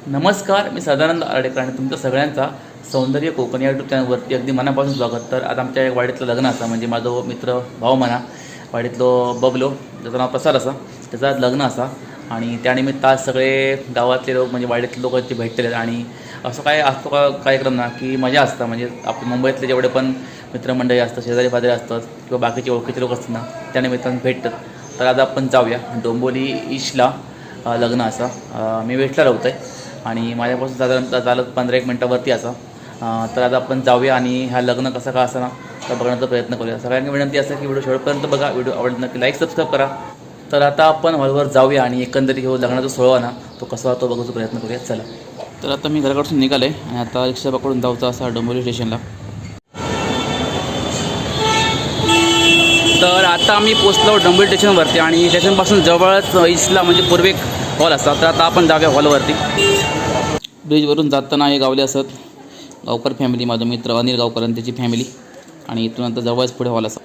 नमस्कार, मी सदानंद आर्डेकर आणि तुमचं सगळ्यांचा सौंदर्य कोकण या यूट्यूब चॅनलवरती अगदी मनापासून स्वागत. तर आता आमच्या वाडीतलं लग्न असा, म्हणजे माझा मित्र भाऊ म्हणा, वाडीतलो बबलो, ज्याचं नाव प्रसाद असा, त्याचं आज लग्न असा. आणि त्यानिमित्त आज सगळे गावातले लोक म्हणजे वाडीतले लोक ते भेटलेले. आणि असं काय असतो का कार्यक्रम ना की मजा असतं, म्हणजे आपल्या मुंबईतले जेवढे पण मित्रमंडळी असतात, शेजारी पाजारी असतात किंवा बाकीचे ओळखीचे लोक असतात ना, त्यानिमित्तानं भेटतात. तर आज आपण जाऊया डोंबोली ईशला लग्न असा. मी वेटला राहतो आहे आणि माझ्यापासून साधारणतः झालं 15-1 मिनटावरती असा. तर आता आपण जाऊया आणि हा लग्न कसं का असं ना तर बघण्याचा प्रयत्न करूया. सगळ्यांनी विनंती असं की व्हिडिओ शेवटपर्यंत बघा. व्हिडिओ आवडला नक्की लाईक सबस्क्राईब करा. तर आता आपण हॉलवर जाऊया आणि एकंदरीत हो लग्नाचा सोहळा ना तो कसा होतो बघायचा प्रयत्न करूया. चला. तर आता मी घराकडून निघालो आहे आणि आता रिक्षा पकडून जाऊचा असा डोंबिवली स्टेशनला. तर आता आम्ही पोचलो डोंबिवली स्टेशनवरती आणि स्टेशनपासून जवळच ईशला म्हणजे पूर्वेक हॉल असतात. तर आता आपण जाऊया हॉलवरती. ब्रिजवरून जाताना हे गावले असत गावकर फॅमिली, माझा मित्र अनिल गावकर आणि त्याची फॅमिली. आणि इथून नंतर जवळच पुढे हॉल असा.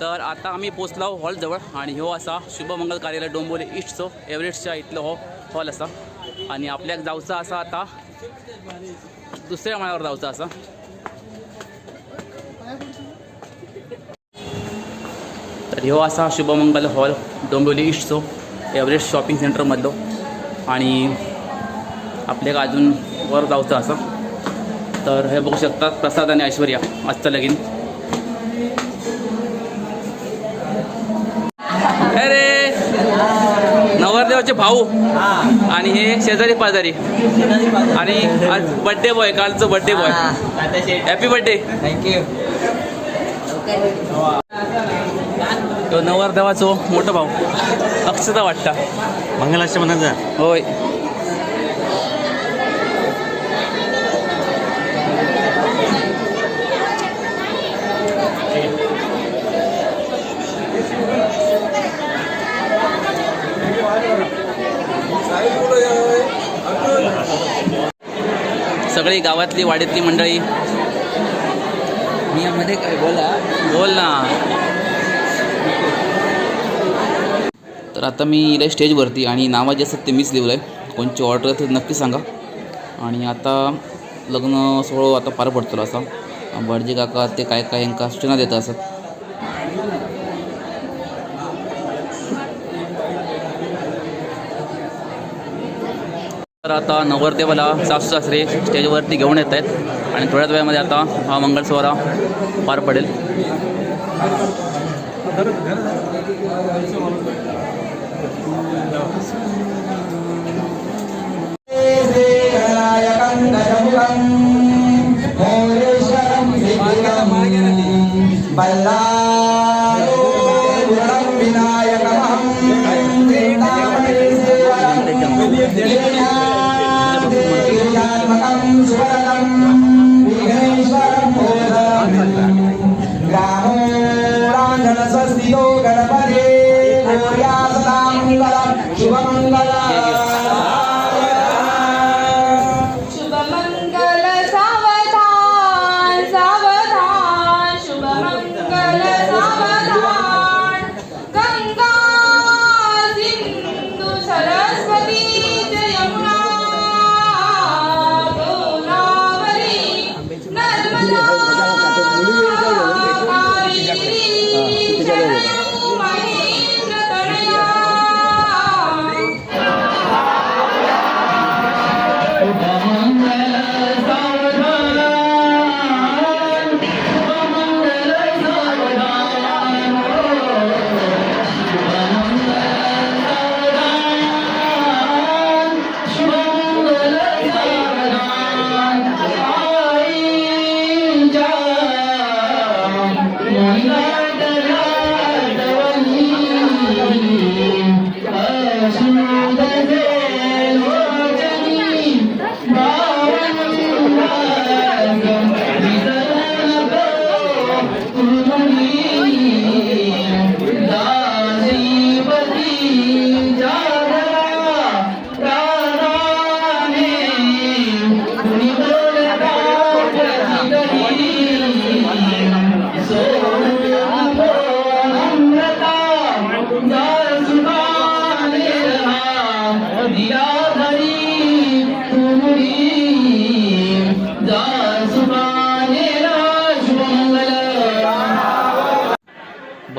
तर आता आम्ही पोचलो हॉलजवळ आणि हो असा शुभमंगल कार्यालय डोंबिवली ईस्टचं एव्हरेस्टच्या इथलं हॉल असा. आणि आपल्याक जाऊचा असा आता दुसऱ्या माळ्यावर जाऊचा असा. तर हो असा शुभमंगल हॉल डोंबिवली ईस्टचो एव्हरेस्ट शॉपिंग सेंटरमधलो. आणि आपल्याला अजून वर जाऊचं असं. तर हे बघू शकतात प्रसाद आणि ऐश्वर्या आजचं लगीन. अरे नवरदेवाचे भाऊ आणि हे शेजारी पाजारी आणि आज बड्डे बॉय, कालचं birthday boy. Happy birthday. Thank you. तो नवरदेवाचो मोठा भाऊ अक्षता वाटता. मंगलाष्टमनाचा होय. सगळी गावातली वाडीतली मंडळी. मी यामध्ये काय बोल ना. तर आता मी इले स्टेजवरती आणि नावं जे असतात ते मीच लिहिलं आहे. कोणची ऑर्डर तर नक्की सांगा. आणि आता लग्न सोहळा आता पार पडतो असा. बडजी काका ते काय काय यांका सूचना देत असत. तर आता नवरदेवाला सासू सासरे स्टेजवरती घेऊन येत आहेत आणि थोड्याच वेळामध्ये आता हा मंगल सोहळा पार पडेल.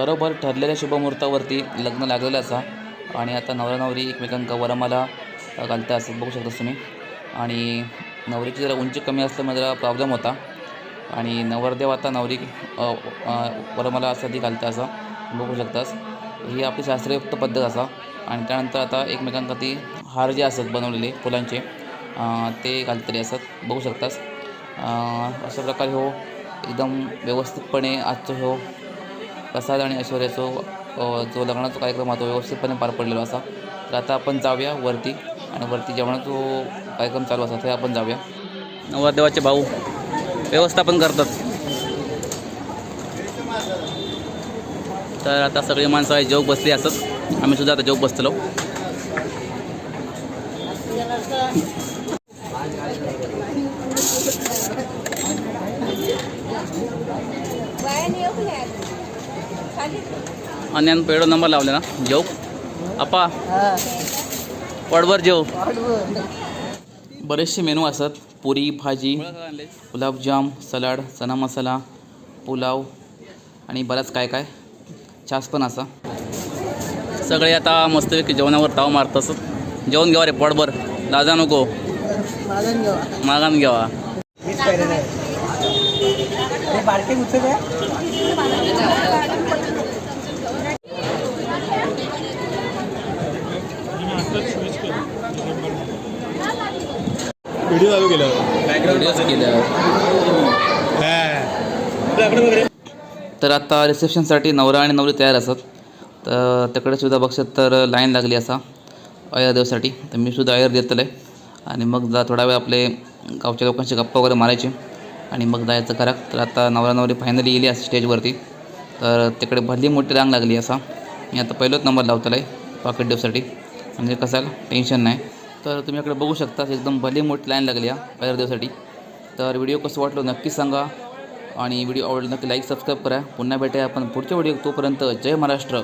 बरोबर ठरलेल्या शुभमुहूर्तावरती लग्न लागलेलं असा आणि आता नवरा नवरी एकमेकांका वरमाला घालता असत बघू शकता तुम्ही. आणि नवरीची जरा उंची कमी असल्यामुळे जरा प्रॉब्लेम होता आणि नवरदेव आता नवरी वरमाला असा ती घालता असा बघू शकतास. ही आपली शास्त्रयुक्त पद्धत असा. आणि त्यानंतर आता एकमेकांका ती हार जे असतात बनवलेले फुलांचे ते घालतले असतात बघू शकतास. अशा प्रकारे हो एकदम व्यवस्थितपणे आजचं हो प्रसाद आणि ऐश्वर्याचो जो लग्नाचा कार्यक्रम होता व्यवस्थितपणे पार पडलेला असा. तर आता आपण जाऊया वरती आणि वरती जेवणाचा जो कार्यक्रम चालू असा ते आपण जाऊया. नवरदेवाचे भाऊ व्यवस्थापन करतात. तर आता सगळी माणसं जेवक बसली असत. आम्ही सुद्धा आता जेवक बसतलो. आणि आम्ही पेडो नंबर लावले ना जेव आपा पडवर जेव. बरेचसे मेनू असतात. पुरी भाजी गुलाबजाम सलाड चना मसाला पुलाव आणि बराच काय काय छास पण असा. सगळे आता मस्तपैकी जेवणावर ताव मारत असत. जेवण घ्यावा रे पडभर लाजा नको मागान घ्यावा. व्हिडिओ चालू केल्यावर तर आता रिसेप्शनसाठी नवरा आणि नवरी तयार असत. तर तिकडे सुद्धा बघशात तर लाईन लागली असा अयर देवसाठी. तर मी सुद्धा अयर देतलं आहे आणि मग थोडा वेळ आपले गावच्या लोकांशी गप्पा वगैरे मारायचे आणि मग जायचं घरात. तर आता नवरा नवरी फायनली गेली असं स्टेजवरती. तर तिकडे भरली मोठी रांग लागली असा. मी आता पहिलाच नंबर लावतला आहे पॉकेट देवसाठी म्हणजे कसा टेन्शन नाही. तर तुम्ही इकडे बघू शकता एकदम भली मोठी लाईन लागली आहे अयर देवसाठी. तर व्हिडिओ कसं वाटलं नक्की सांगा आणि व्हिडिओ आवडला नक्की लाईक सबस्क्राईब करा. पुन्हा भेटूया आपण पुढच्या व्हिडिओ. तोपर्यंत जय महाराष्ट्र.